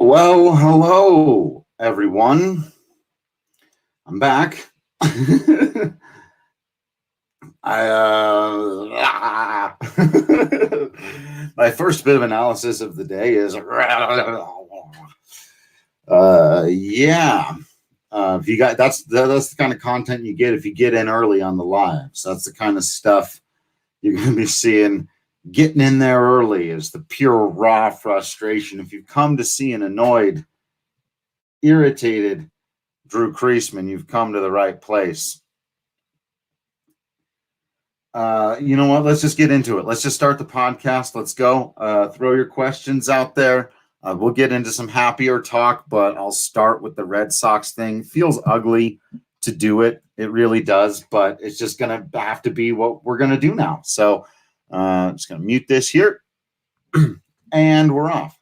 Well, hello, everyone. I'm back. I My first bit of analysis of the day is yeah. If you got that's the kind of content you get if you get in early on the lives. That's the kind of stuff you're going to be seeing. Getting in there early is the pure raw frustration. If you come to see an annoyed, irritated Drew Kreisman, you've come to the right place. You know what? Let's just get into it. Let's just start the podcast. Let's go. Throw your questions out there. We'll get into some happier talk, but I'll start with the Red Sox thing. Feels ugly to do it. It really does, but it's just going to have to be what we're going to do now. So I'm just going to mute this here, and we're off.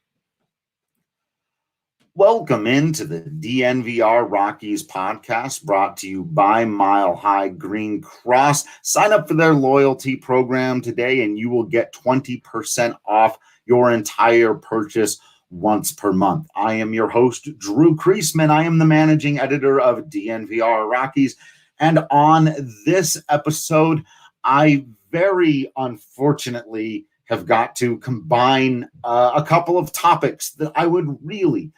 Welcome into the DNVR Rockies podcast, brought to you by Mile High Green Cross. Sign up for their loyalty program today, and you will get 20% off your entire purchase once per month. I am your host, Drew Kreisman. I am the managing editor of DNVR Rockies, and on this episode, I very unfortunately have got to combine a couple of topics that I would really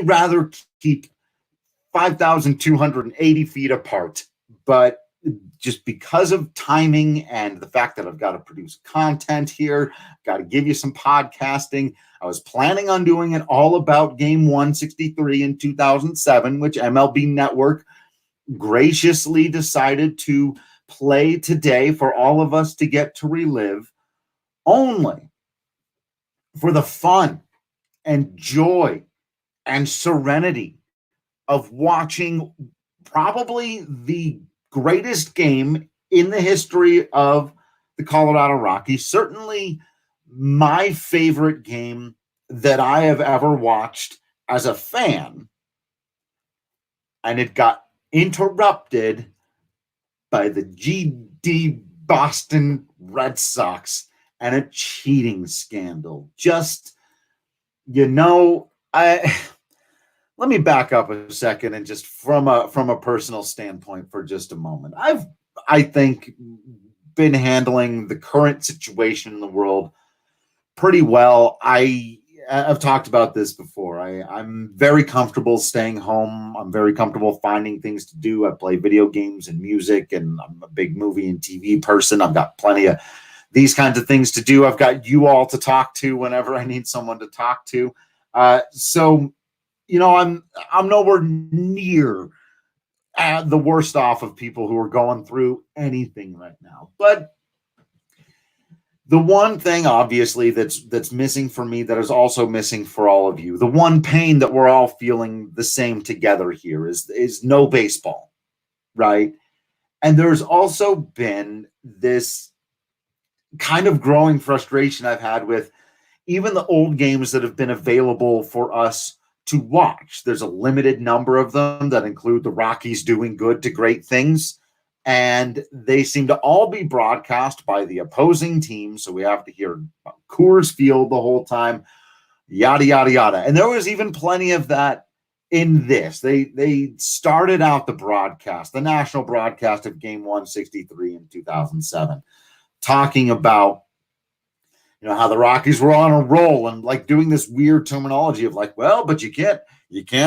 rather keep 5,280 feet apart. But just because of timing and the fact that I've got to produce content here, got to give you some podcasting. I was planning on doing it all about Game 163 in 2007, which MLB Network graciously decided to play today for all of us to get to relive, only for the fun and joy and serenity of watching probably the greatest game in the history of the Colorado Rockies. Certainly my favorite game that I have ever watched as a fan. And it got interrupted by the GD Boston Red Sox and a cheating scandal. Just, let me back up a second and just from a personal standpoint for just a moment. I think, been handling the current situation in the world pretty well. I've talked about this before. I'm very comfortable staying home. I'm very comfortable finding things to do. I play video games and music, and I'm a big movie and TV person. I've got plenty of these kinds of things to do. I've got you all to talk to whenever I need someone to talk to. So I'm nowhere near the worst off of people who are going through anything right now. But the one thing, obviously, that's missing for me, that is also missing for all of you, the one pain that we're all feeling the same together here is no baseball, right? And there's also been this kind of growing frustration I've had with even the old games that have been available for us to watch. There's a limited number of them that include the Rockies doing good to great things, and they seem to all be broadcast by the opposing team, so we have to hear Coors Field the whole time, yada, yada, yada. And there was even plenty of that in this. They started out the broadcast, the national broadcast of Game 163 in 2007, talking about how the Rockies were on a roll and like doing this weird terminology of like, well, but you can't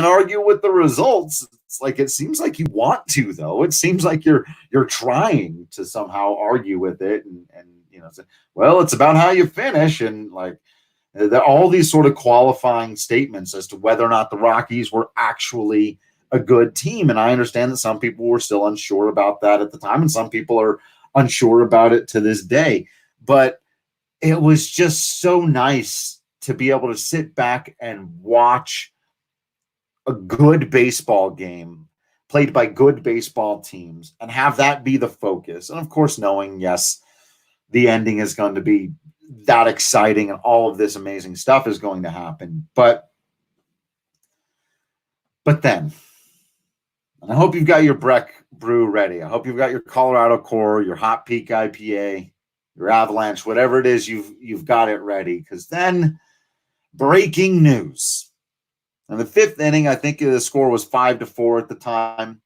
argue with the results. It's like, it seems like you want to, though. It seems like you're trying to somehow argue with it, and say, well, it's about how you finish, and like all these sort of qualifying statements as to whether or not the Rockies were actually a good team. And I understand that some people were still unsure about that at the time, and some people are unsure about it to this day. But it was just so nice to be able to sit back and watch a good baseball game played by good baseball teams and have that be the focus. And of course, knowing, yes, the ending is going to be that exciting and all of this amazing stuff is going to happen. But then, and I hope you've got your Breck brew ready. I hope you've got your Colorado Core, your Hot Peak IPA, your Avalanche, whatever it is, you've got it ready. Because then, breaking news. In the fifth inning, I think the score was 5-4 at the time.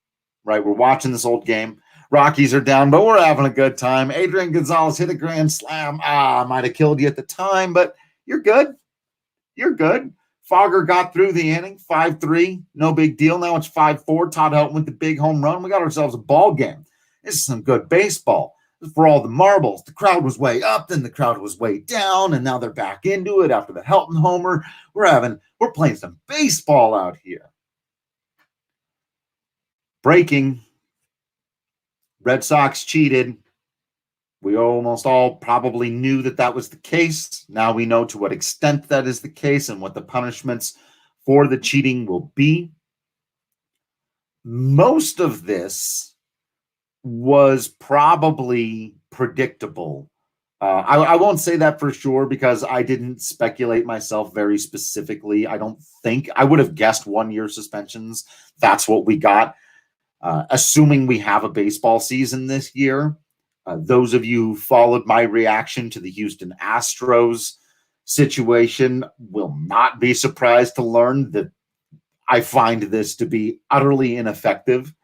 Right, we're watching this old game. Rockies are down, but we're having a good time. Adrian Gonzalez hit a grand slam. Might have killed you at the time, but you're good. You're good. Fogger got through the inning, 5-3, no big deal. Now it's 5-4. Todd Helton with the big home run. We got ourselves a ball game. This is some good baseball. For all the marbles, the crowd was way up, then the crowd was way down, and now they're back into it after the Helton homer. We're playing some baseball out here. Breaking. Red Sox cheated. We almost all probably knew that that was the case. Now we know to what extent that is the case and what the punishments for the cheating will be. Most of this was probably predictable. I won't say that for sure because I didn't speculate myself very specifically. I don't think I would have guessed 1-year suspensions. That's what we got. Assuming we have a baseball season this year. Those of you who followed my reaction to the Houston Astros situation will not be surprised to learn that I find this to be utterly ineffective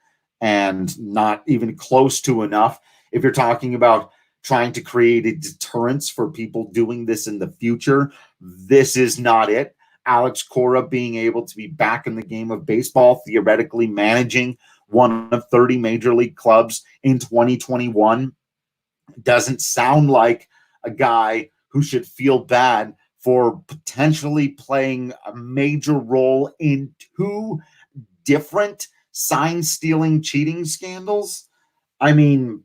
and not even close to enough. If you're talking about trying to create a deterrence for people doing this in the future, this is not it. Alex Cora being able to be back in the game of baseball, theoretically managing one of 30 major league clubs in 2021, doesn't sound like a guy who should feel bad for potentially playing a major role in 2 different sign-stealing cheating scandals. I mean,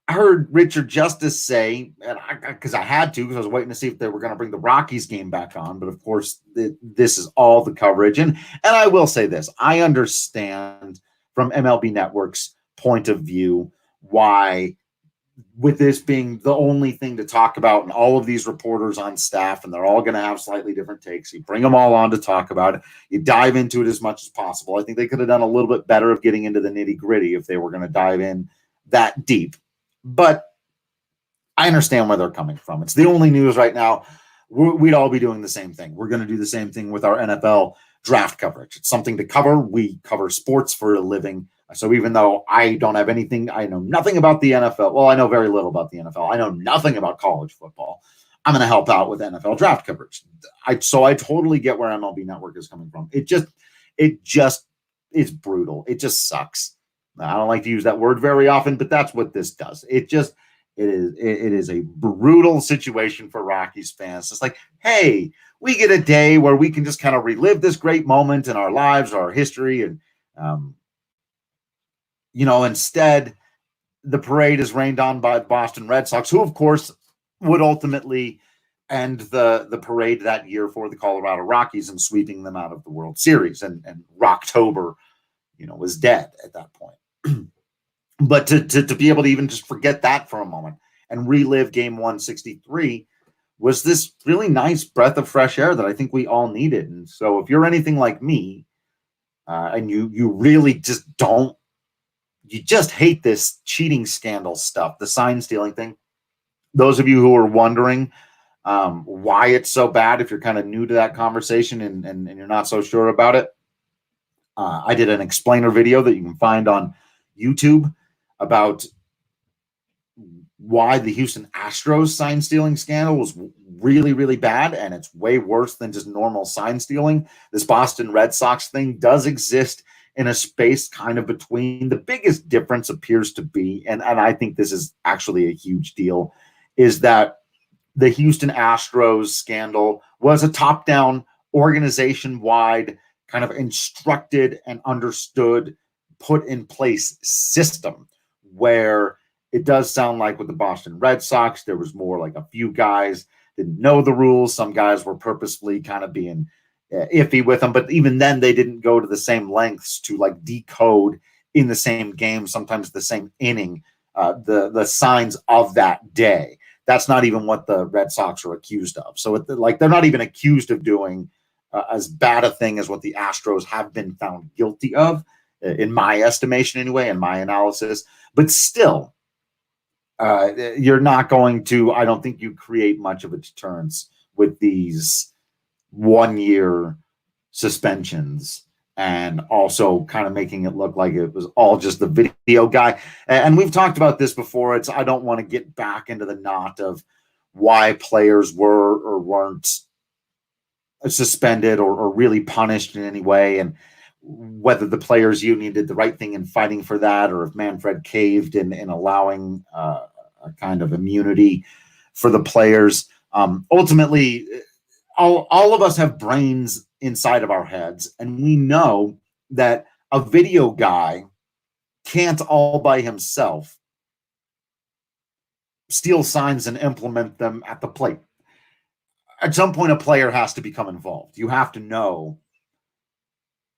I heard Richard Justice say, and because I had to, because I was waiting to see if they were going to bring the Rockies game back on, but of course, this is all the coverage. And I will say this, I understand from MLB Network's point of view why, with this being the only thing to talk about and all of these reporters on staff, and they're all going to have slightly different takes, you bring them all on to talk about it, you dive into it as much as possible. I think they could have done a little bit better of getting into the nitty-gritty if they were going to dive in that deep. But I understand where they're coming from. It's the only news right now. We'd all be doing the same thing. We're going to do the same thing with our NFL draft coverage. It's something to cover. We cover sports for a living. So even though I don't have anything, I know nothing about the NFL. Well, I know very little about the NFL. I know nothing about college football. I'm going to help out with NFL draft coverage. So I totally get where MLB Network is coming from. It just is brutal. It just sucks. I don't like to use that word very often, but that's what this does. It is a brutal situation for Rockies fans. It's like, hey, we get a day where we can just kind of relive this great moment in our lives, our history, and instead the parade is rained on by the Boston Red Sox, who of course would ultimately end the parade that year for the Colorado Rockies and sweeping them out of the World Series. And Rocktober, was dead at that point. But to be able to even just forget that for a moment and relive Game 163 was this really nice breath of fresh air that I think we all needed. And so if you're anything like me, and you really you just hate this cheating scandal stuff, the sign stealing thing. Those of you who are wondering why it's so bad, if you're kind of new to that conversation and you're not so sure about it, I did an explainer video that you can find on YouTube about why the Houston Astros sign stealing scandal was really, really bad, and it's way worse than just normal sign stealing. This Boston Red Sox thing does exist in a space kind of between. The biggest difference appears to be, and I think this is actually a huge deal, is that the Houston Astros scandal was a top-down, organization-wide, kind of instructed and understood, put in place system where it does sound like with the Boston Red Sox, there was more like a few guys didn't know the rules. Some guys were purposefully kind of being iffy with them, but even then they didn't go to the same lengths to like decode in the same game, sometimes the same inning, the signs of that day. That's not even what the Red Sox are accused of. So they're not even accused of doing as bad a thing as what the Astros have been found guilty of, in my estimation anyway, in my analysis. But still, you're not going to, I don't think you create much of a deterrence with these 1-year suspensions, and also kind of making it look like it was all just the video guy. And we've talked about this before. I don't want to get back into the knot of why players were or weren't suspended or really punished in any way, and whether the players union did the right thing in fighting for that, or if Manfred caved in allowing a kind of immunity for the players. Ultimately, all of us have brains inside of our heads, and we know that a video guy can't all by himself steal signs and implement them at the plate. At some point, a player has to become involved. You have to know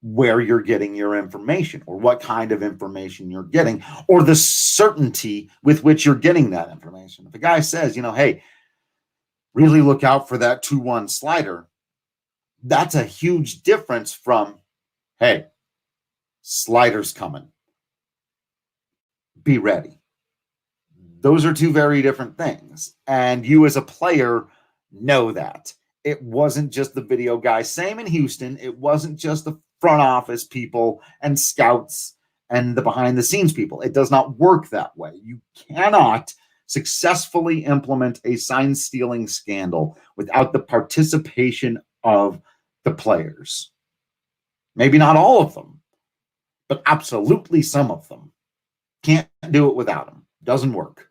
where you're getting your information, or what kind of information you're getting, or the certainty with which you're getting that information. If a guy says, hey, really look out for that 2-1 slider, that's a huge difference from, hey, slider's coming, be ready. Those are two very different things. And you as a player know that. It wasn't just the video guy. Same in Houston. It wasn't just the front office people and scouts and the behind the scenes people. It does not work that way. You cannot successfully implement a sign stealing scandal without the participation of the players. Maybe not all of them, but absolutely some of them. Can't do it without them. Doesn't work.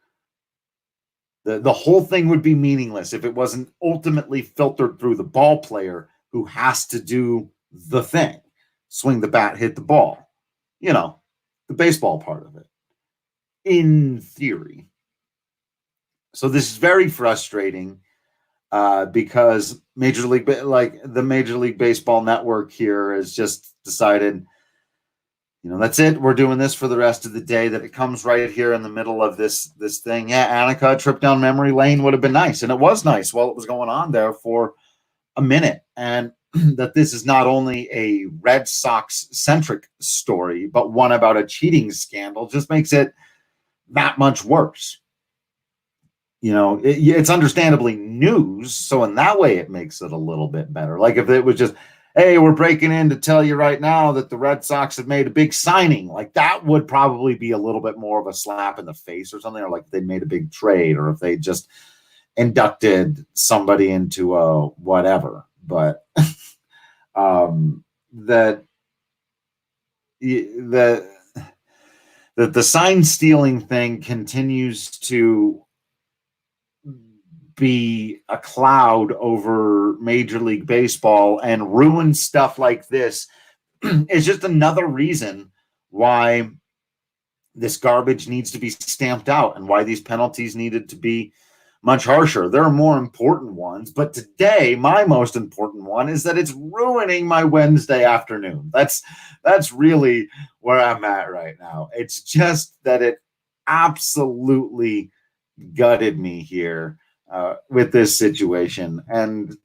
The whole thing would be meaningless if it wasn't ultimately filtered through the ball player, who has to do the thing. Swing the bat, hit the ball. The baseball part of it. In theory. So this is very frustrating because the Major League Baseball Network here has just decided, that's it. We're doing this for the rest of the day. That it comes right here in the middle of this thing. Yeah, Annika, a trip down memory lane would have been nice. And it was nice while it was going on there for a minute. And that this is not only a Red Sox-centric story, but one about a cheating scandal just makes it that much worse. It's understandably news. So in that way, it makes it a little bit better. Like if it was just, hey, we're breaking in to tell you right now that the Red Sox have made a big signing. Like that would probably be a little bit more of a slap in the face or something, or like they made a big trade, or if they just inducted somebody into whatever. But that the sign stealing thing continues to be a cloud over Major League Baseball, and ruin stuff like this is just another reason why this garbage needs to be stamped out, and why these penalties needed to be much harsher. There are more important ones, but today my most important one is that it's ruining my Wednesday afternoon. That's really where I'm at right now. It's just that it absolutely gutted me here with this situation. And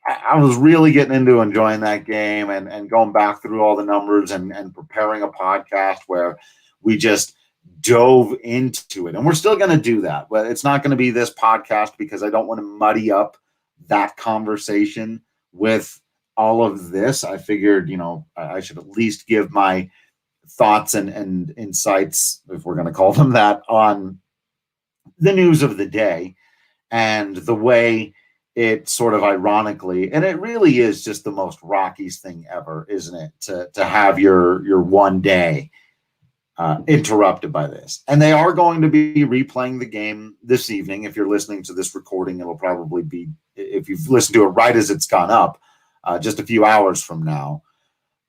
I was really getting into enjoying that game and going back through all the numbers and preparing a podcast where we just dove into it. And we're still going to do that. But it's not going to be this podcast because I don't want to muddy up that conversation with all of this. I figured, I should at least give my thoughts and insights, if we're going to call them that, on the news of the day. And the way it sort of ironically, and it really is just the most Rockies thing ever, isn't it? To have your one day interrupted by this. And they are going to be replaying the game this evening. If you're listening to this recording, it'll probably be, if you've listened to it right as it's gone up, just a few hours from now.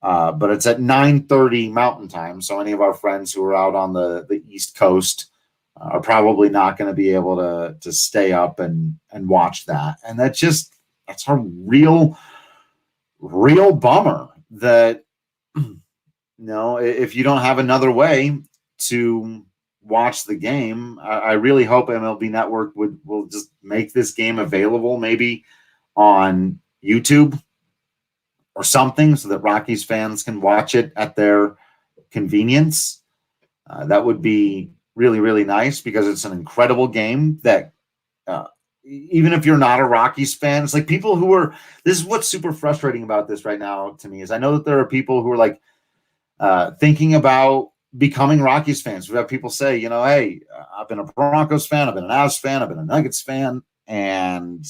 But it's at 9:30 Mountain Time. So any of our friends who are out on the East Coast are probably not going to be able to stay up and watch that. And that's a real bummer that, if you don't have another way to watch the game, I really hope MLB Network will just make this game available, maybe on YouTube or something, so that Rockies fans can watch it at their convenience. That would be really, really nice, because it's an incredible game that even if you're not a Rockies fan, it's like people who are. This is what's super frustrating about this right now to me is I know that there are people who are like thinking about becoming Rockies fans. We have people say, hey, I've been a Broncos fan, I've been an Avs fan, I've been a Nuggets fan, and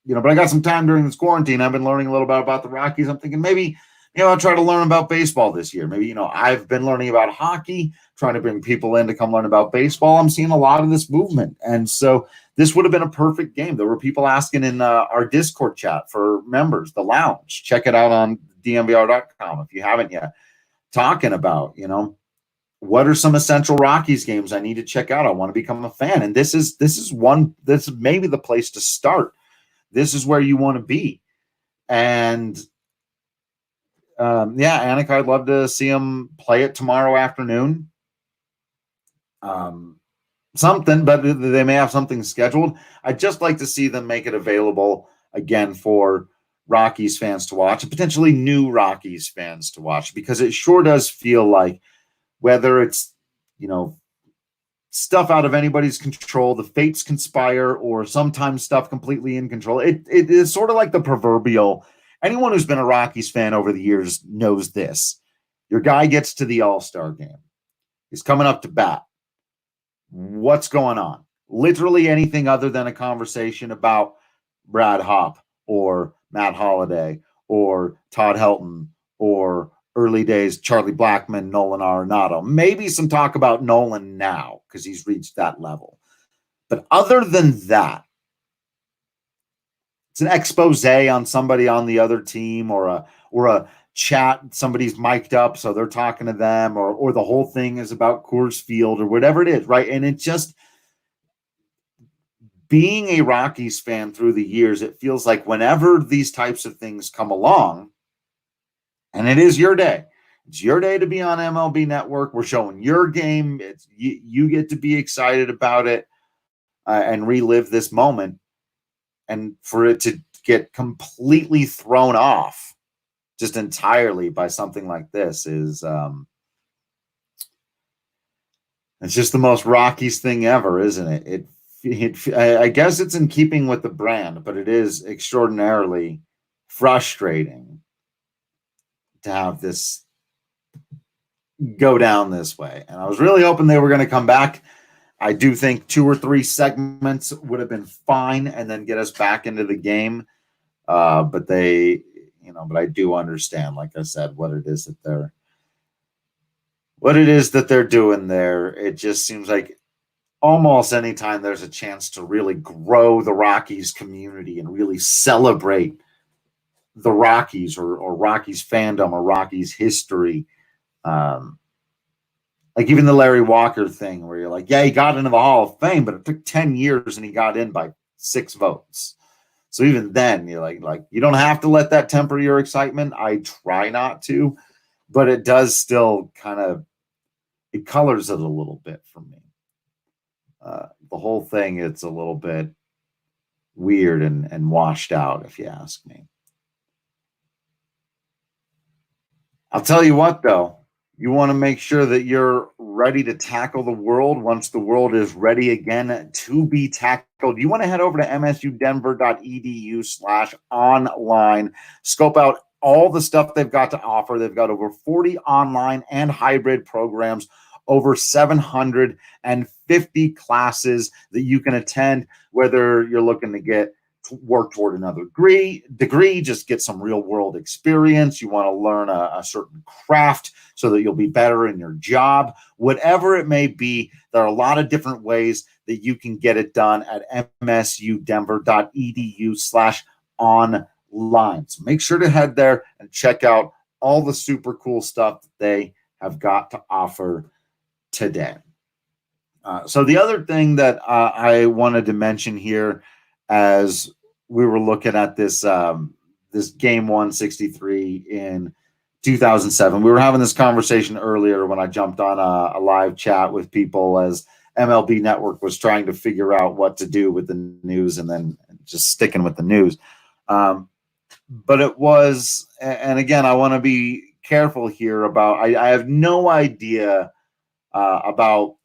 but I got some time during this quarantine. I've been learning a little bit about the Rockies. I'm thinking maybe, I'll try to learn about baseball this year. Maybe, I've been learning about hockey, trying to bring people in to come learn about baseball. I'm seeing a lot of this movement. And so this would have been a perfect game. There were people asking in our Discord chat for members, the lounge. Check it out on dnvr.com if you haven't yet. Talking about, what are some essential Rockies games I need to check out? I want to become a fan. And this is maybe the place to start. This is where you want to be. And Anik, I'd love to see him play it tomorrow afternoon. Something, but they may have something scheduled. I'd just like to see them make it available again for Rockies fans to watch, and potentially new Rockies fans to watch, because it sure does feel like, whether it's, stuff out of anybody's control, the fates conspire, or sometimes stuff completely in control. It is sort of like the proverbial, anyone who's been a Rockies fan over the years knows this. Your guy gets to the All-Star game. He's coming up to bat. What's going on? Literally anything other than a conversation about Brad Hopp or Matt Holliday or Todd Helton or early days Charlie Blackmon, Nolan Arenado. Maybe some talk about Nolan now because he's reached that level. But other than that, it's an expose on somebody on the other team, or a chat. Somebody's mic'd up, so they're talking to them, or the whole thing is about Coors Field or whatever it is, right? And it just, being a Rockies fan through the years, it feels like whenever these types of things come along, and it is your day. It's your day to be on MLB Network. We're showing your game. You get to be excited about it and relive this moment. And for it to get completely thrown off just entirely by something like this is it's just the most Rockies thing ever, isn't it? I guess it's in keeping with the brand, but it is extraordinarily frustrating to have this go down this way. And I was really hoping they were going to come back. I do think 2 or 3 segments would have been fine and then get us back into the game. But I do understand, like I said, what it is that they're doing there. It just seems like almost anytime there's a chance to really grow the Rockies community and really celebrate the Rockies or Rockies fandom or Rockies history, like even the Larry Walker thing where you're like, yeah, he got into the Hall of Fame, but it took 10 years and he got in by 6 votes. So even then you're like, you don't have to let that temper your excitement. I try not to, but it does still it colors it a little bit for me. The whole thing, it's a little bit weird and washed out, if you ask me. I'll tell you what, though, you want to make sure that you're ready to tackle the world once the world is ready again to be tackled. You want to head over to msudenver.edu/online, scope out all the stuff they've got to offer. They've got over 40 online and hybrid programs, over 750 classes that you can attend, whether you're looking to get work toward another degree, just get some real world experience. You want to learn a certain craft so that you'll be better in your job, whatever it may be. There are a lot of different ways that you can get it done at msudenver.edu/online. So make sure to head there and check out all the super cool stuff that they have got to offer today. So the other thing that I wanted to mention here, as we were looking at this this game 163 in 2007, we were having this conversation earlier when I jumped on a live chat with people as MLB Network was trying to figure out what to do with the news and then just sticking with the news. But it was, and again, I want to be careful here about, I have no idea about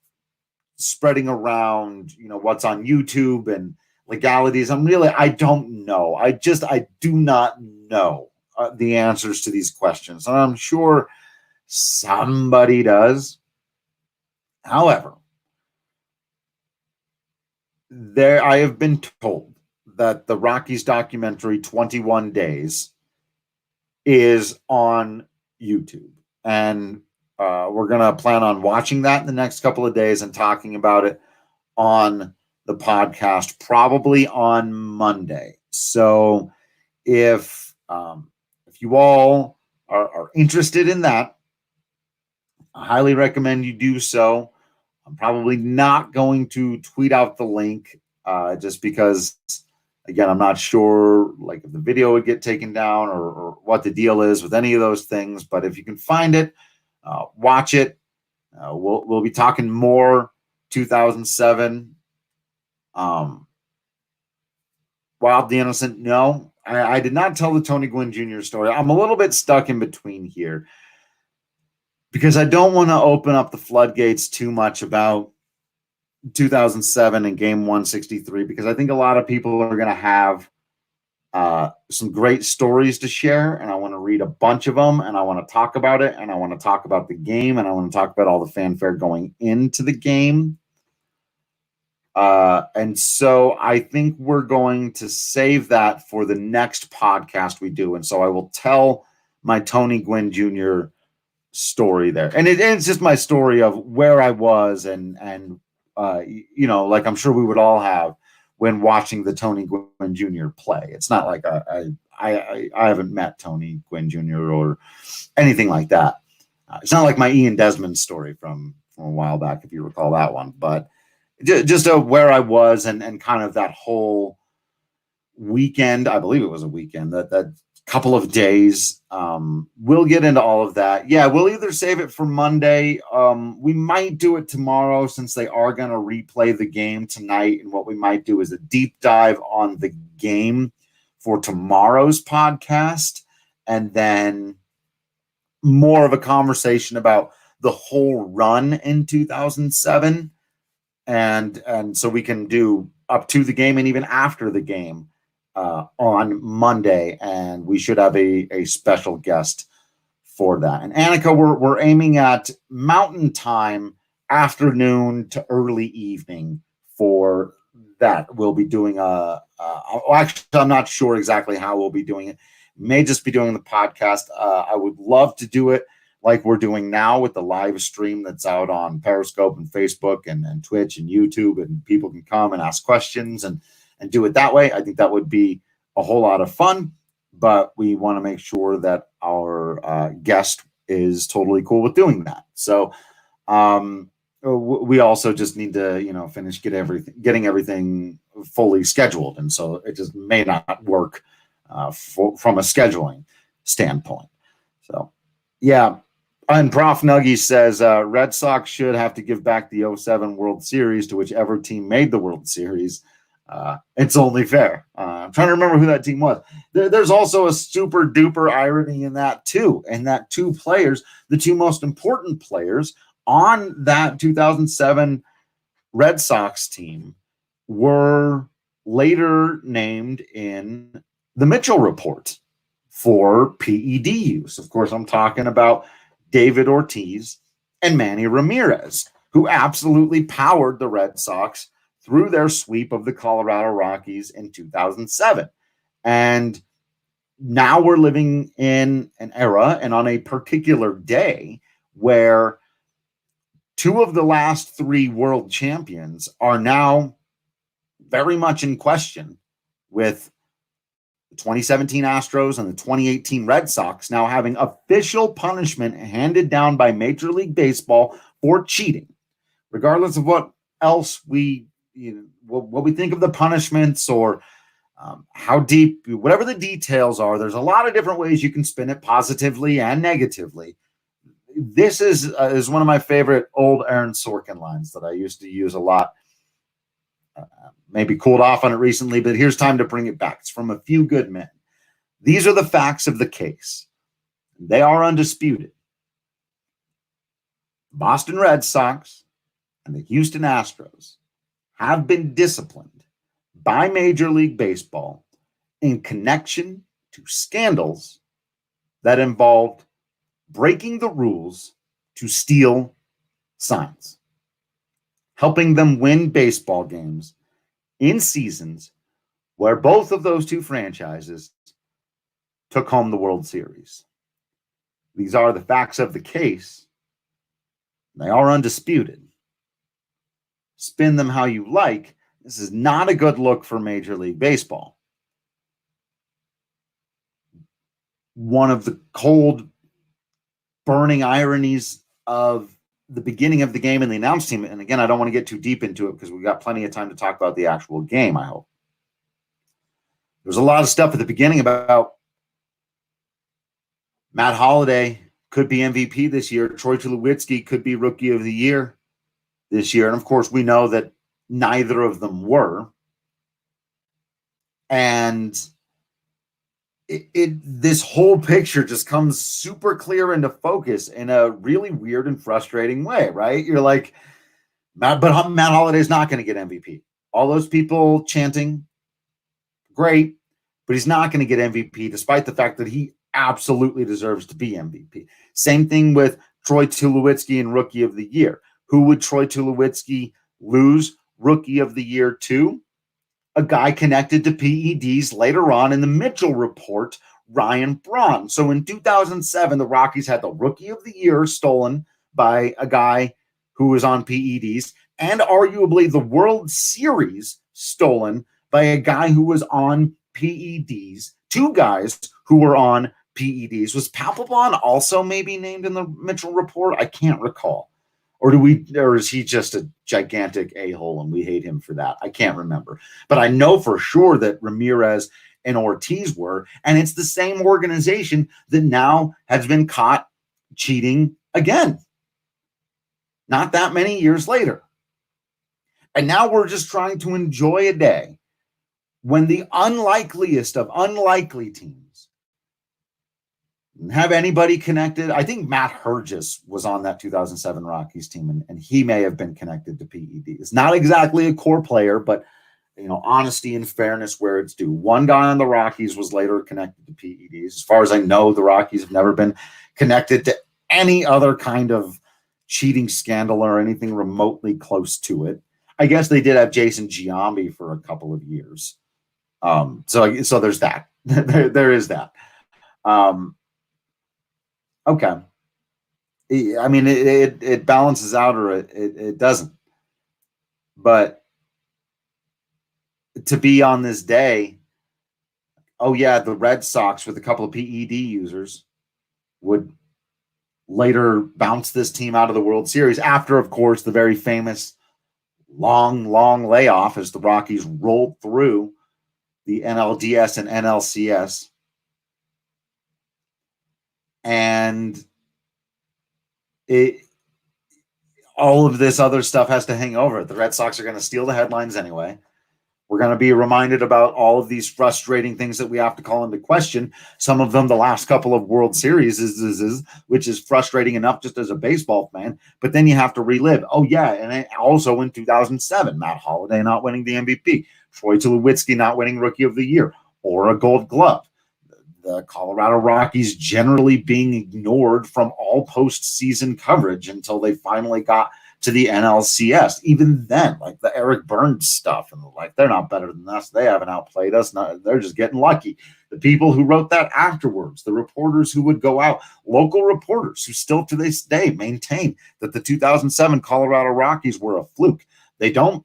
spreading around, what's on YouTube and legalities. I don't know. I do not know the answers to these questions. And I'm sure somebody does. However, I have been told that the Rockies documentary 21 Days is on YouTube. And we're going to plan on watching that in the next couple of days and talking about it on the podcast, probably on Monday. So if you all are interested in that, I highly recommend you do so. I'm probably not going to tweet out the link just because, again, I'm not sure like if the video would get taken down or what the deal is with any of those things. But if you can find it, watch it. We'll be talking more 2007. Wild the Innocent. No, I did not tell the Tony Gwynn Jr. story. I'm a little bit stuck in between here because I don't want to open up the floodgates too much about 2007 and game 163, because I think a lot of people are going to have some great stories to share, and I want to read a bunch of them, and I want to talk about it, and I want to talk about the game, and I want to talk about all the fanfare going into the game. And so I think we're going to save that for the next podcast we do. And so I will tell my Tony Gwynn Jr. story there. And it's just my story of where I was and like I'm sure we would all have when watching the Tony Gwynn Jr. play. It's not like I haven't met Tony Gwynn Jr. or anything like that. It's not like my Ian Desmond story from a while back, if you recall that one, but just where I was and kind of that whole weekend. I believe it was a weekend, that couple of days. We'll get into all of that. Yeah, we'll either save it for Monday. We might do it tomorrow since they are going to replay the game tonight. And what we might do is a deep dive on the game for tomorrow's podcast. And then more of a conversation about the whole run in 2007. And so we can do up to the game and even after the game on Monday, and we should have a special guest for that. And Annika, we're aiming at Mountain Time, afternoon to early evening for that. We'll be doing actually, I'm not sure exactly how we'll be doing it. May just be doing the podcast. I would love to do it like we're doing now with the live stream that's out on Periscope and Facebook and Twitch and YouTube, and people can come and ask questions and do it that way. I think that would be a whole lot of fun, but we want to make sure that our guest is totally cool with doing that. So we also just need to, finish getting everything fully scheduled. And so it just may not work from a scheduling standpoint. So, yeah. And Prof. Nuggy says Red Sox should have to give back the 07 World Series to whichever team made the World Series. It's only fair. I'm trying to remember who that team was. There's also a super duper irony in that too. And that two players, the two most important players on that 2007 Red Sox team, were later named in the Mitchell Report for PED use. Of course, I'm talking about David Ortiz and Manny Ramirez, who absolutely powered the Red Sox through their sweep of the Colorado Rockies in 2007. And now we're living in an era and on a particular day where two of the last three world champions are now very much in question, with the 2017 Astros and the 2018 Red Sox now having official punishment handed down by Major League Baseball for cheating. Regardless of what else what we think of the punishments or how deep, whatever the details are, there's a lot of different ways you can spin it, positively and negatively. This is one of my favorite old Aaron Sorkin lines that I used to use a lot. Maybe cooled off on it recently, but here's time to bring it back. It's from A Few Good Men. These are the facts of the case. They are undisputed. The Boston Red Sox and the Houston Astros have been disciplined by Major League Baseball in connection to scandals that involved breaking the rules to steal signs, helping them win baseball games in seasons where both of those two franchises took home the World Series. These are the facts of the case. They are undisputed. Spin them how you like. This is not a good look for Major League Baseball. One of the cold, burning ironies of the beginning of the game and the announce team, and again, I don't want to get too deep into it because we've got plenty of time to talk about the actual game, I hope. There's a lot of stuff at the beginning about Matt Holliday could be MVP this year. Troy Tulowitzki could be Rookie of the Year this year. And of course, we know that neither of them were. And this whole picture just comes super clear into focus in a really weird and frustrating way, right? You're like, Matt Holliday's not going to get MVP. All those people chanting, great, but he's not going to get MVP despite the fact that he absolutely deserves to be MVP. Same thing with Troy Tulowitzki and Rookie of the Year. Who would Troy Tulowitzki lose Rookie of the Year to? A guy connected to PEDs later on in the Mitchell report, Ryan Braun. So in 2007, the Rockies had the Rookie of the Year stolen by a guy who was on PEDs, and arguably the World Series stolen by a guy who was on PEDs. Two guys who were on PEDs. Was Papelbon also maybe named in the Mitchell report? I can't recall. Or is he just a gigantic a-hole and we hate him for that? I can't remember. But I know for sure that Ramirez and Ortiz were, and it's the same organization that now has been caught cheating again. Not that many years later. And now we're just trying to enjoy a day when the unlikeliest of unlikely teams have anybody connected. I think Matt Hergis was on that 2007 Rockies team, and he may have been connected to PEDs. Not exactly a core player, but honesty and fairness where it's due. One guy on the Rockies was later connected to PEDs. As far as I know, the Rockies have never been connected to any other kind of cheating scandal or anything remotely close to it. I guess they did have Jason Giambi for a couple of years. So there's that. there is that. Okay. I mean, it balances out or it doesn't. But to be on this day, oh yeah, the Red Sox with a couple of PED users would later bounce this team out of the World Series after, of course, the very famous long layoff as the Rockies rolled through the NLDS and NLCS. And all of this other stuff has to hang over it. The Red Sox are going to steal the headlines anyway. We're going to be reminded about all of these frustrating things that we have to call into question. Some of them the last couple of World Series, which is frustrating enough just as a baseball fan. But then you have to relive. Oh, yeah, and also in 2007, Matt Holliday not winning the MVP, Troy Tulowitzki not winning Rookie of the Year or a Gold Glove. The Colorado Rockies generally being ignored from all postseason coverage until they finally got to the NLCS. Even then, like the Eric Burns stuff, and they're not better than us. They haven't outplayed us. They're just getting lucky. The people who wrote that afterwards, the reporters who would go out, local reporters who still to this day maintain that the 2007 Colorado Rockies were a fluke. They don't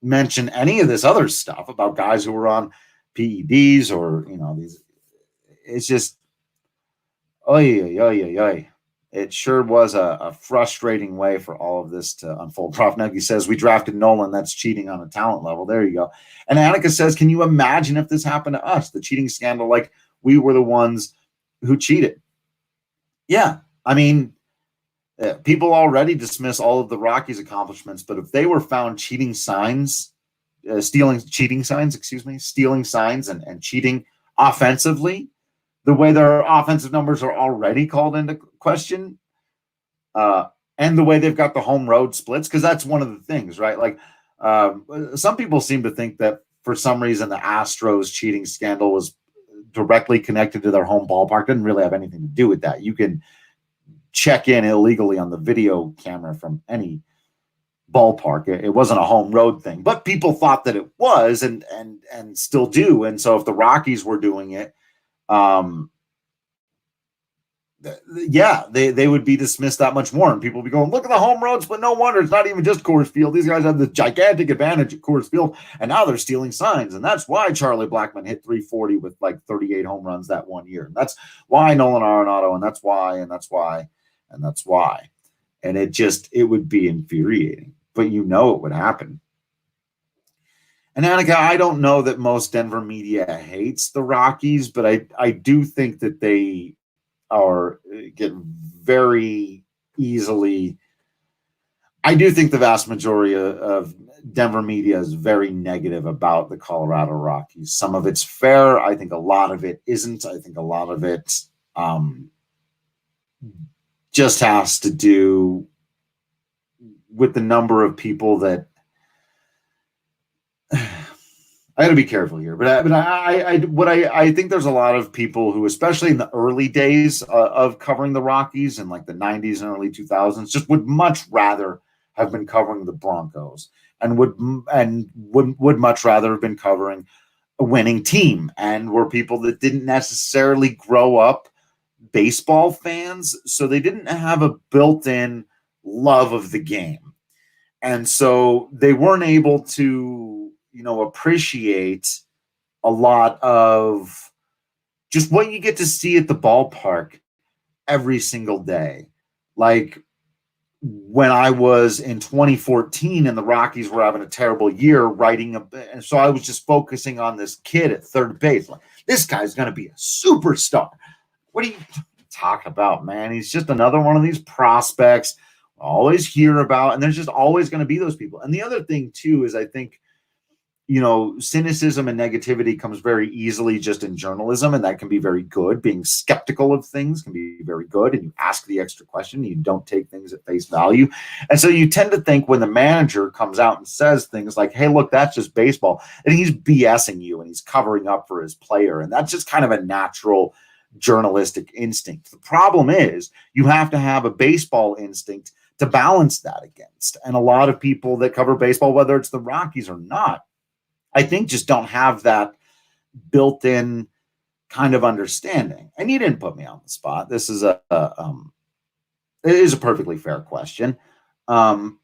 mention any of this other stuff about guys who were on PEDs or these. It's just, it sure was a frustrating way for all of this to unfold. Prof. Nuggy says, we drafted Nolan. That's cheating on a talent level. There you go. And Annika says, can you imagine if this happened to us? The cheating scandal, like we were the ones who cheated. Yeah. I mean, people already dismiss all of the Rockies' accomplishments, but if they were found stealing signs and cheating offensively, the way their offensive numbers are already called into question, and the way they've got the home road splits, because that's one of the things, right? Like Some people seem to think that for some reason the Astros cheating scandal was directly connected to their home ballpark. Didn't really have anything to do with that. You can check in illegally on the video camera from any ballpark. It wasn't a home road thing, but people thought that it was, and still do. And so if the Rockies were doing it, yeah, they would be dismissed that much more, and people would be going, look at the home roads, but no wonder it's not even just Coors Field. These guys have the gigantic advantage at Coors Field, and now they're stealing signs, and that's why Charlie Blackmon hit 340 with like 38 home runs that one year, and that's why Nolan Arenado, and that's why, and that's why, and that's why, and it would be infuriating, but it would happen. And Annika, I don't know that most Denver media hates the Rockies, but I do think that they get very easily. I do think the vast majority of Denver media is very negative about the Colorado Rockies. Some of it's fair. I think a lot of it isn't. I think a lot of it just has to do with the number of people that. I got to be careful here, but I think there's a lot of people who, especially in the early days of covering the Rockies in like the 90s and early 2000s, just would much rather have been covering the Broncos and would much rather have been covering a winning team, and were people that didn't necessarily grow up baseball fans, so they didn't have a built-in love of the game, and so they weren't able to appreciate a lot of just what you get to see at the ballpark every single day. Like when I was in 2014 and the Rockies were having a terrible year and so I was just focusing on this kid at third base. Like, this guy's going to be a superstar. What are you talking about, man? He's just another one of these prospects I always hear about, and there's just always going to be those people. And the other thing too is I think cynicism and negativity comes very easily just in journalism, and that can be very good. Being skeptical of things can be very good, and you ask the extra question, you don't take things at face value. And so you tend to think when the manager comes out and says things like, hey, look, that's just baseball, and he's BSing you and he's covering up for his player. And that's just kind of a natural journalistic instinct. The problem is you have to have a baseball instinct to balance that against. And a lot of people that cover baseball, whether it's the Rockies or not, I think just don't have that built-in kind of understanding. And you didn't put me on the spot. This is it is a perfectly fair question. But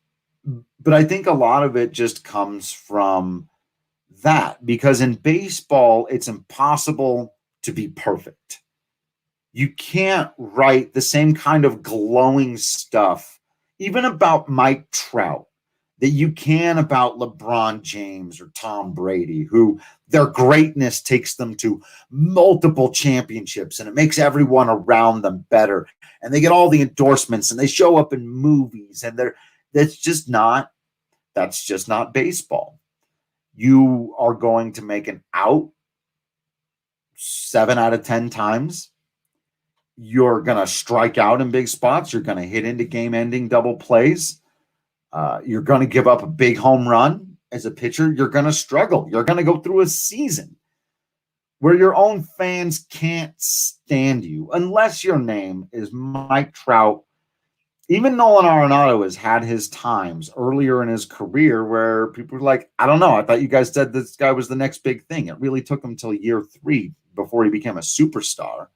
I think a lot of it just comes from that, because in baseball, it's impossible to be perfect. You can't write the same kind of glowing stuff, even about Mike Trout, that you can about LeBron James or Tom Brady, who their greatness takes them to multiple championships and it makes everyone around them better. And they get all the endorsements and they show up in movies, and that's just not baseball. You are going to make an out 7 out of 10 times. You're going to strike out in big spots. You're going to hit into game-ending double plays. You're going to give up a big home run as a pitcher. You're going to struggle. You're going to go through a season where your own fans can't stand you unless your name is Mike Trout. Even Nolan Arenado has had his times earlier in his career where people were like, I don't know, I thought you guys said this guy was the next big thing. It really took him until year 3 before he became a superstar.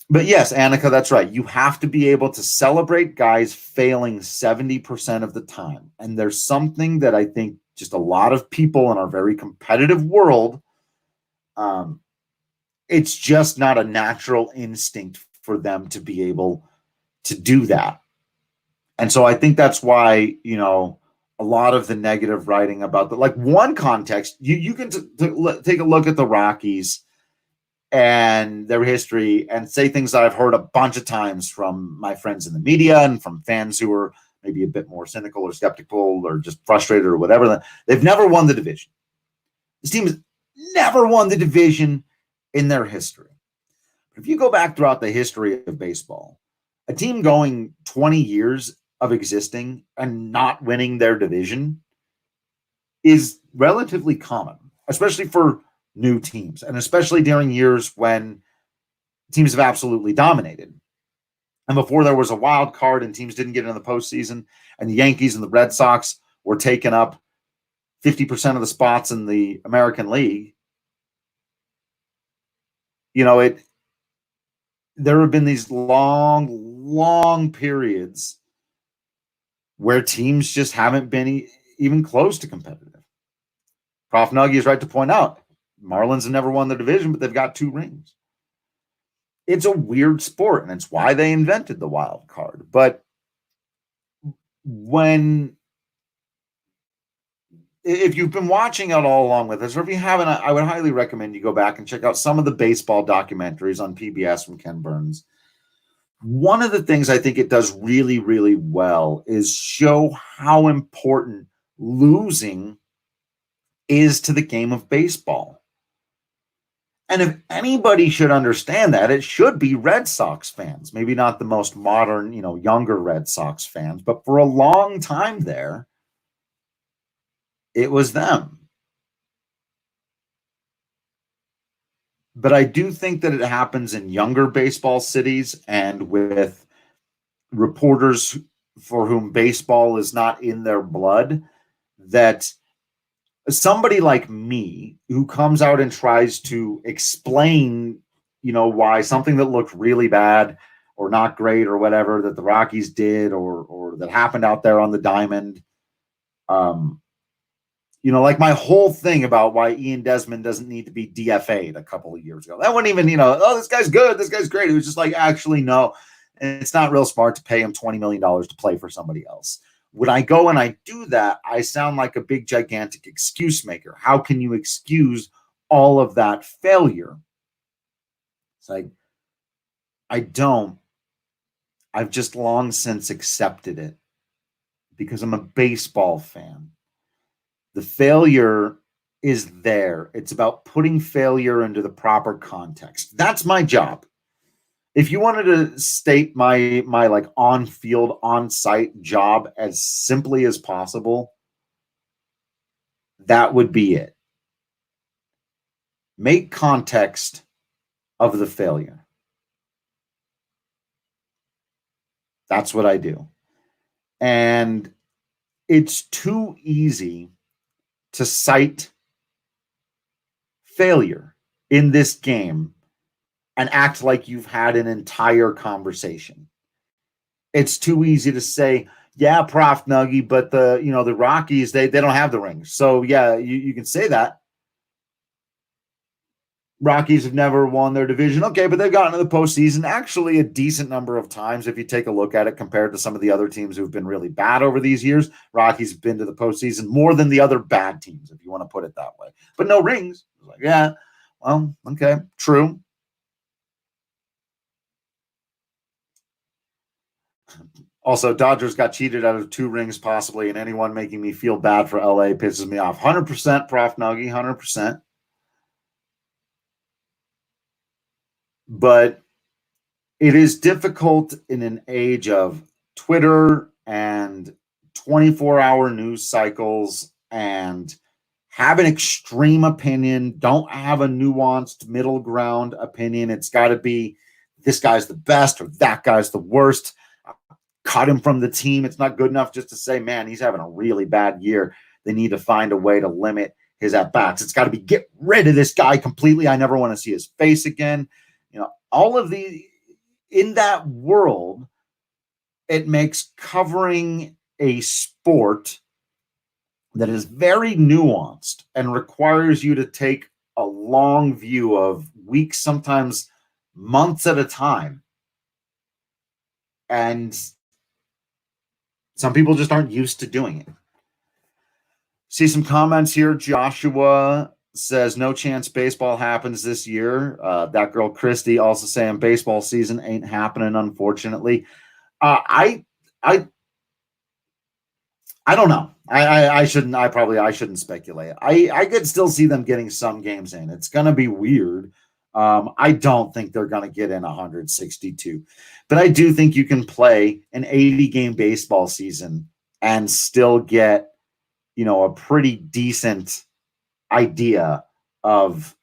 But yes, Annika, that's right. You have to be able to celebrate guys failing 70% of the time. And there's something that I think just a lot of people in our very competitive world, it's just not a natural instinct for them to be able to do that. And so I think that's why, a lot of the negative writing about like one context, you can take a look at the Rockies and their history and say things that I've heard a bunch of times from my friends in the media and from fans who are maybe a bit more cynical or skeptical or just frustrated or whatever. They've never won the division. This team has never won the division in their history. But if you go back throughout the history of baseball, a team going 20 years of existing and not winning their division is relatively common, especially for new teams, and especially during years when teams have absolutely dominated. And before there was a wild card and teams didn't get into the postseason, and the Yankees and the Red Sox were taking up 50% of the spots in the American League, there have been these long periods where teams just haven't been even close to competitive. Prof. Nuggy is right to point out Marlins have never won the division, but they've got 2 rings. It's a weird sport, and it's why they invented the wild card. But if you've been watching it all along with us, or if you haven't, I would highly recommend you go back and check out some of the baseball documentaries on PBS from Ken Burns. One of the things I think it does really, really well is show how important losing is to the game of baseball. And if anybody should understand that, it should be Red Sox fans. Maybe not the most modern, younger Red Sox fans, but for a long time there, it was them. But I do think that it happens in younger baseball cities and with reporters for whom baseball is not in their blood, that somebody like me who comes out and tries to explain, why something that looked really bad or not great or whatever that the Rockies did or that happened out there on the diamond, like my whole thing about why Ian Desmond doesn't need to be DFA'd a couple of years ago. That wasn't even, this guy's good, this guy's great. It was just like, actually, no, and it's not real smart to pay him $20 million to play for somebody else. When I go and I do that, I sound like a big, gigantic excuse maker. How can you excuse all of that failure? It's like, I don't. I've just long since accepted it because I'm a baseball fan. The failure is there. It's about putting failure into the proper context. That's my job. If you wanted to state my like on-field, on-site job as simply as possible, that would be it. Make context of the failure. That's what I do. And it's too easy to cite failure in this game and act like you've had an entire conversation. It's too easy to say, yeah, Prof. Nuggy, but the Rockies, they don't have the rings. So yeah, you can say that. Rockies have never won their division. Okay, but they've gotten to the postseason actually a decent number of times. If you take a look at it compared to some of the other teams who've been really bad over these years, Rockies have been to the postseason more than the other bad teams, if you want to put it that way. But no rings. Like, yeah, well, okay, true. Also, Dodgers got cheated out of 2 rings possibly, and anyone making me feel bad for LA pisses me off. 100% Prof. Nuggy, 100%. But it is difficult in an age of Twitter and 24-hour news cycles and have an extreme opinion, don't have a nuanced middle ground opinion. It's got to be this guy's the best or that guy's the worst. Cut him from the team. It's not good enough just to say, man, he's having a really bad year. They need to find a way to limit his at-bats. It's got to be get rid of this guy completely. I never want to see his face again. All of the in that world, it makes covering a sport that is very nuanced and requires you to take a long view of weeks, sometimes months at a time. And some people just aren't used to doing it. See some comments here. Joshua says, no chance baseball happens this year. That girl Christy also saying baseball season ain't happening, unfortunately. I don't know. I shouldn't speculate. I could still see them getting some games in. It's going to be weird. I don't think they're going to get in 162, but I do think you can play an 80 game baseball season and still get, a pretty decent idea of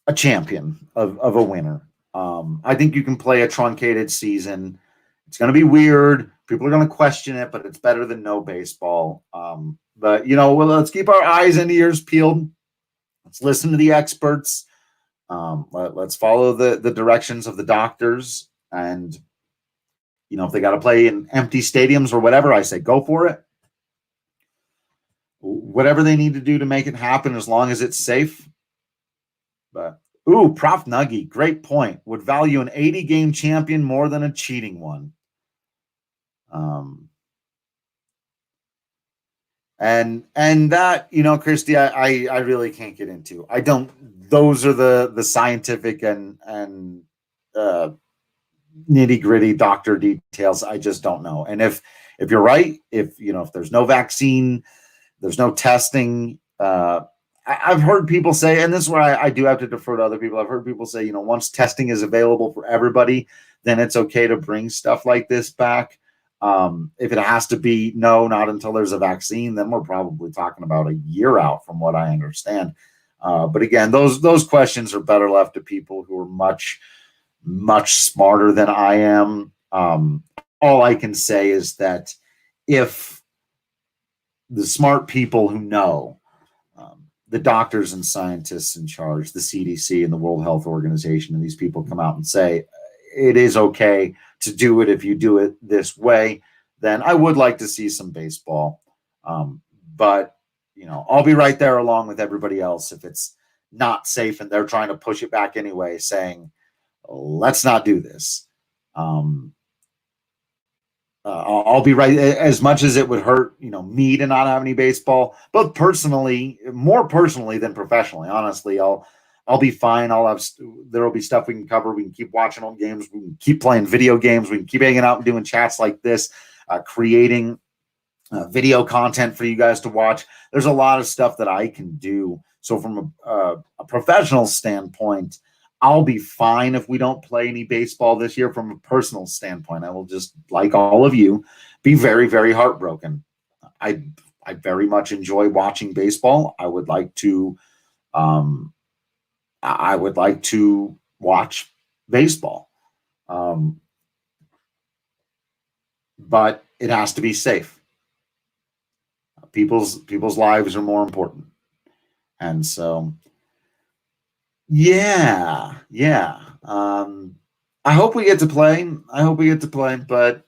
a champion, of a winner. I think you can play a truncated season. It's going to be weird. People are going to question it, but it's better than no baseball. But let's keep our eyes and ears peeled. Let's listen to the experts. Let's follow the directions of the doctors. And, if they got to play in empty stadiums or whatever, I say go for it. Whatever they need to do to make it happen, as long as it's safe. But, Prof Nuggy, great point. Would value an 80 game champion more than a cheating one. And that, Christy, I really can't get into. I don't. Those are the scientific and nitty gritty doctor details. I just don't know. And if you're right, if there's no vaccine, there's no testing. I've heard people say, and this is where I do have to defer to other people. I've heard people say, once testing is available for everybody, then it's okay to bring stuff like this back. If it has to be not until there's a vaccine, then we're probably talking about a year out from what I understand. But again, those questions are better left to people who are much, much smarter than I am. All I can say is that if the smart people who know, the doctors and scientists in charge, the CDC and the World Health Organization, and these people come out and say, it is okay to do it if you do it this way, then I would like to see some baseball. But, I'll be right there along with everybody else if it's not safe and they're trying to push it back anyway, saying, let's not do this. I'll be right, as much as it would hurt, me to not have any baseball, but more personally than professionally. Honestly, I'll be fine. There'll be stuff we can cover. We can keep watching home games. We can keep playing video games. We can keep hanging out and doing chats like this, creating video content for you guys to watch. There's a lot of stuff that I can do. So from a professional standpoint, I'll be fine if we don't play any baseball this year. From a personal standpoint, I will just, like all of you, be very, very heartbroken. I very much enjoy watching baseball. I would like to watch baseball. But it has to be safe. People's lives are more important. And so yeah. I hope we get to play. But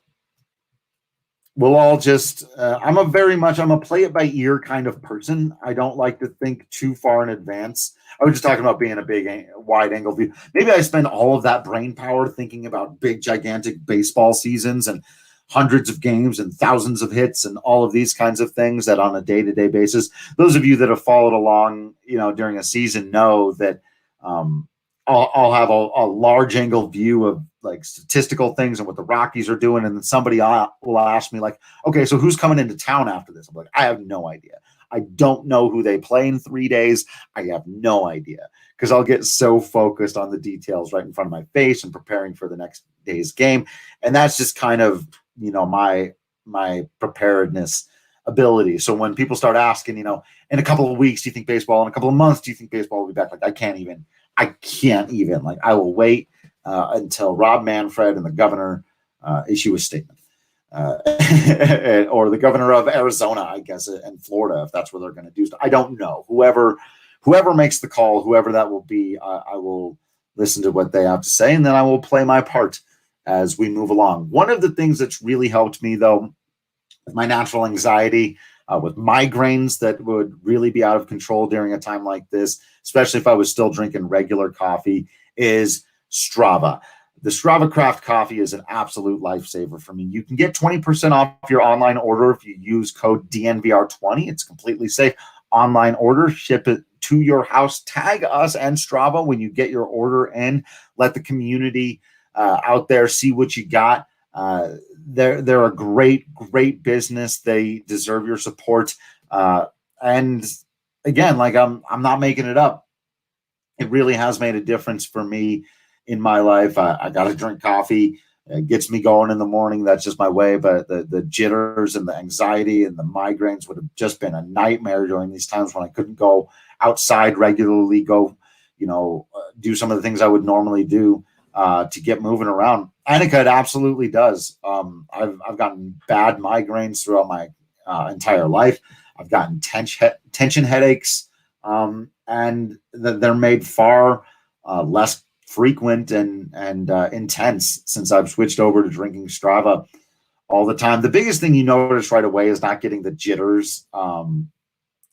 we'll all just, I'm a play it by ear kind of person. I don't like to think too far in advance. I was just talking about being a big wide angle view. Maybe I spend all of that brain power thinking about big, gigantic baseball seasons and hundreds of games and thousands of hits and all of these kinds of things that on a day-to-day basis, those of you that have followed along, during a season know that I'll have a large angle view of like statistical things and what the Rockies are doing. And then somebody will ask me like, okay, so who's coming into town after this? I'm like, I have no idea. I don't know who they play in 3 days. I have no idea because I'll get so focused on the details right in front of my face and preparing for the next day's game. And that's just kind of, my preparedness ability. So when people start asking, in a couple of weeks, do you think baseball? In a couple of months, do you think baseball will be back? Like, I can't even. Like, I will wait until Rob Manfred and the governor issue a statement. Or the governor of Arizona, I guess, and Florida, if that's where they're going to do stuff. I don't know. Whoever makes the call, whoever that will be, I will listen to what they have to say, and then I will play my part as we move along. One of the things that's really helped me, though, with my natural anxiety, with migraines that would really be out of control during a time like this, especially if I was still drinking regular coffee, is Strava. The Strava Craft coffee is an absolute lifesaver for me. You can get 20% off your online order if you use code DNVR20. It's completely safe. Online order, ship it to your house. Tag us and Strava when you get your order in. Let the community out there see what you got. They're a great business. They deserve your support. And again, like I'm not making it up. It really has made a difference for me in my life. I got to drink coffee. It gets me going in the morning. That's just my way. But the jitters and the anxiety and the migraines would have just been a nightmare during these times when I couldn't go outside regularly, do some of the things I would normally do to get moving around. Anika, it absolutely does. I've gotten bad migraines throughout my entire life. I've gotten tension headaches, and they're made far less frequent and intense since I've switched over to drinking Strava all the time. The biggest thing you notice right away is not getting the jitters and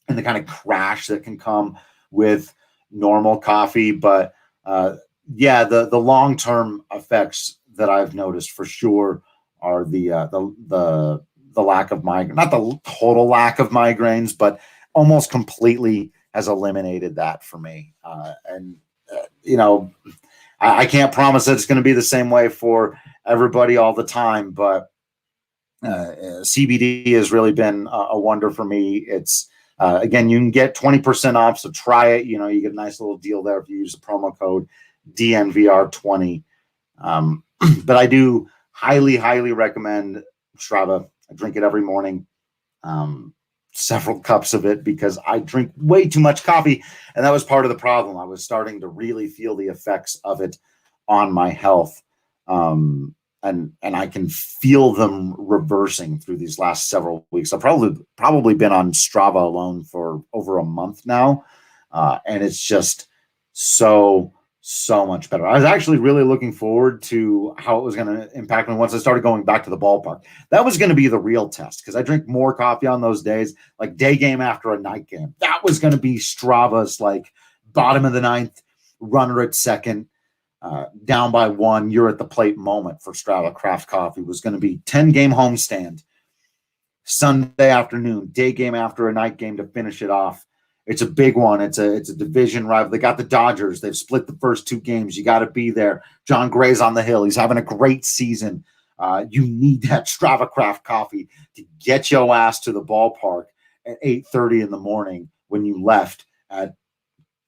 the kind of crash that can come with normal coffee. But the long-term effects that I've noticed for sure are the lack of migraine, not the total lack of migraines, but almost completely has eliminated that for me. I can't promise that it's going to be the same way for everybody all the time, but CBD has really been a wonder for me. It's again, you can get 20% off, so try it. You get a nice little deal there if you use the promo code DNVR20. But I do highly, highly recommend Strava. I drink it every morning, several cups of it, because I drink way too much coffee, and that was part of the problem. I was starting to really feel the effects of it on my health, and I can feel them reversing through these last several weeks. I've probably been on Strava alone for over a month now, and it's just so much better. I was actually really looking forward to how it was going to impact me once I started going back to the ballpark. That was going to be the real test, because I drink more coffee on those days, like day game after a night game. That was going to be Strava's like bottom of the ninth, runner at second, down by 1, you're at the plate moment for Strava Craft Coffee. Was going to be 10-game homestand, Sunday afternoon, day game after a night game to finish it off. It's a big one. It's a division rival. They got the Dodgers. They've split the first 2 games. You got to be there. John Gray's on the hill. He's having a great season. You need that Strava Craft Coffee to get your ass to the ballpark at 8:30 in the morning when you left at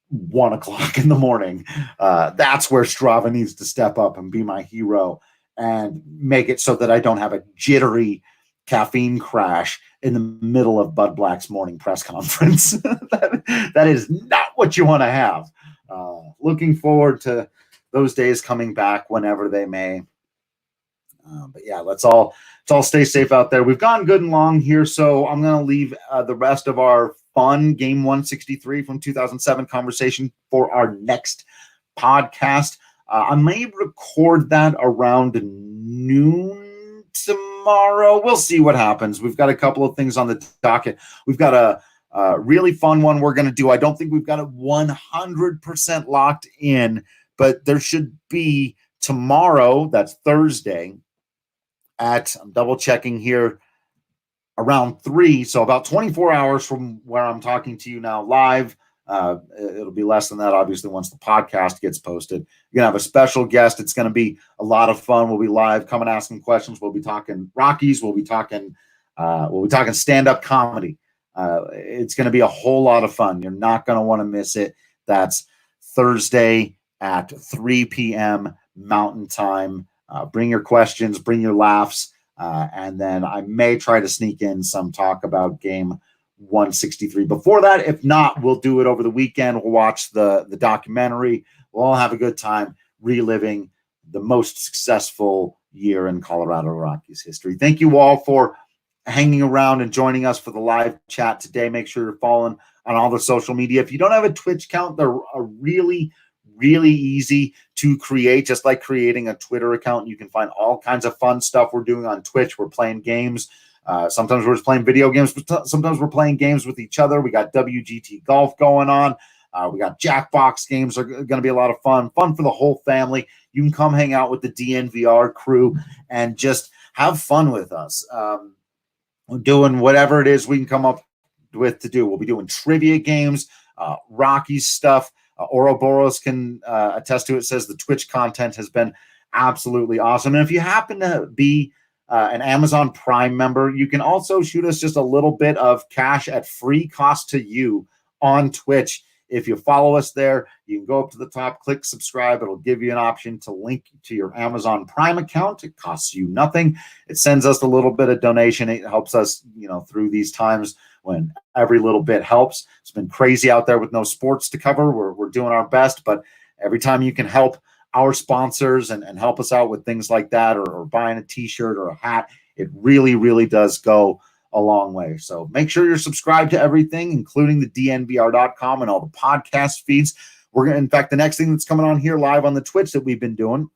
1 o'clock in the morning. That's where Strava needs to step up and be my hero and make it so that I don't have a jittery caffeine crash in the middle of Bud Black's morning press conference. that is not what you want to have. Looking forward to those days coming back whenever they may. But yeah, let's all stay safe out there. We've gone good and long here, so I'm going to leave the rest of our fun Game 163 from 2007 conversation for our next podcast. I may record that around noon tomorrow. We'll see what happens. We've got a couple of things on the docket. We've got a really fun one we're going to do. I don't think we've got it 100% locked in, but there should be tomorrow, that's Thursday, I'm double checking here, around 3, so about 24 hours from where I'm talking to you now live. It'll be less than that, obviously, once the podcast gets posted. You're going to have a special guest. It's going to be a lot of fun. We'll be live, come and asking questions. We'll be talking Rockies. We'll be talking stand-up comedy. It's going to be a whole lot of fun. You're not going to want to miss it. That's Thursday at 3 p.m. Mountain Time. Bring your questions, bring your laughs, and then I may try to sneak in some talk about Game 163 before that. If not, we'll do it over the weekend. We'll watch the documentary. We'll all have a good time reliving the most successful year in Colorado Rockies history. Thank you all for hanging around and joining us for the live chat today. Make sure you're following on all the social media. If you don't have a Twitch account, they're really easy to create, just like creating a Twitter account. You can find all kinds of fun stuff we're doing on Twitch. We're playing games. Sometimes we're just playing video games, but sometimes we're playing games with each other. We got WGT golf going on. We got Jackbox games are going to be a lot of fun for the whole family. You can come hang out with the DNVR crew and just have fun with us. We're doing whatever it is we can come up with to do. We'll be doing trivia games, Rockies stuff. Ouroboros can attest to it, says the Twitch content has been absolutely awesome. And if you happen to be an Amazon Prime member, you can also shoot us just a little bit of cash at free cost to you on Twitch If you follow us there, you can go up to the top, click subscribe. It'll give you an option to link to your Amazon Prime account. It costs you nothing. It sends us a little bit of donation. It helps us, through these times when every little bit helps. It's been crazy out there with no sports to cover. We're doing our best, but every time you can help our sponsors and help us out with things like that, or buying a t-shirt or a hat, it really, really does go a long way. So make sure you're subscribed to everything, including the dnvr.com and all the podcast feeds. In fact, the next thing that's coming on here live on the Twitch that we've been doing,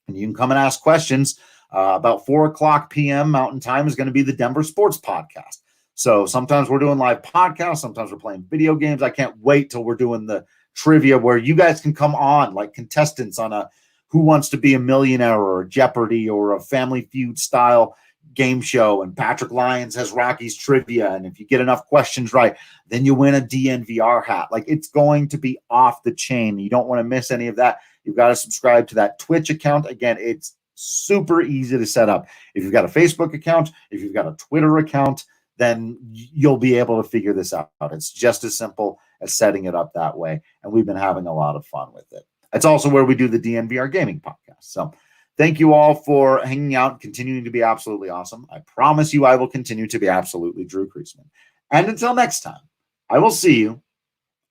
and you can come and ask questions, about 4:00 p.m. Mountain Time is going to be the Denver Sports Podcast. So sometimes we're doing live podcasts, sometimes we're playing video games. I can't wait till we're doing the trivia where you guys can come on like contestants on a Who Wants to Be a Millionaire or Jeopardy or a Family Feud style game show, and Patrick Lyons has Rockies trivia, and if you get enough questions right, then you win a DNVR hat. Like, it's going to be off the chain. You don't want to miss any of that. You've got to subscribe to that Twitch account. Again, it's super easy to set up. If you've got a Facebook account, if you've got a Twitter account, then you'll be able to figure this out. It's just as simple as setting it up that way, and we've been having a lot of fun with it. It's also where we do the DNVR Gaming Podcast. So thank you all for hanging out and continuing to be absolutely awesome. I promise you I will continue to be absolutely Drew Creasman. And until next time, I will see you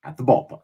at the ballpark.